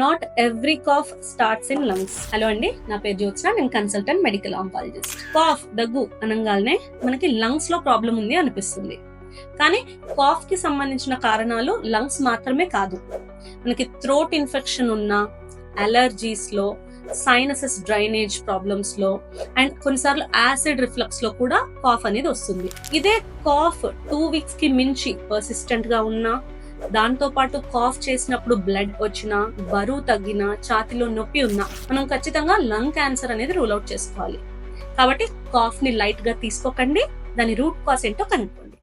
Not every cough starts in lungs. Hello అండి, నా పేరు జ్యోత్స్న, నేను కన్సల్టెంట్ మెడికల్ ఆంకాలజిస్ట్. కాఫ్, దగ్గు అనగానే మనకి లంగ్స్ లో ప్రాబ్లం ఉంది అనిపిస్తుంది. కానీ కాఫ్ కి సంబంధించిన కారణాలు లంగ్స్ మాత్రమే కాదు. మనకి థ్రోట్ ఇన్ఫెక్షన్ ఉన్న, అలర్జీస్ లో, సైనసెస్ డ్రైనేజ్ ప్రాబ్లమ్స్ లో, అండ్ కొన్నిసార్లు యాసిడ్ రిఫ్లక్స్ లో కూడా కాఫ్ అనేది వస్తుంది. ఇదే కాఫ్ 2 weeks కి మించి పర్సిస్టెంట్ గా ఉన్నా, దాంతో పాటు కాఫ్ చేసినప్పుడు బ్లడ్ వచ్చినా, బరువు తగ్గినా, ఛాతిలో నొప్పి ఉన్నా మనం ఖచ్చితంగా లంగ్ క్యాన్సర్ అనేది రూల్ అవుట్ చేసుకోవాలి. కాబట్టి కాఫ్ ని లైట్ గా తీసుకోకండి, దాని రూట్ కాజ్ ఏంటో కనుక్కోండి.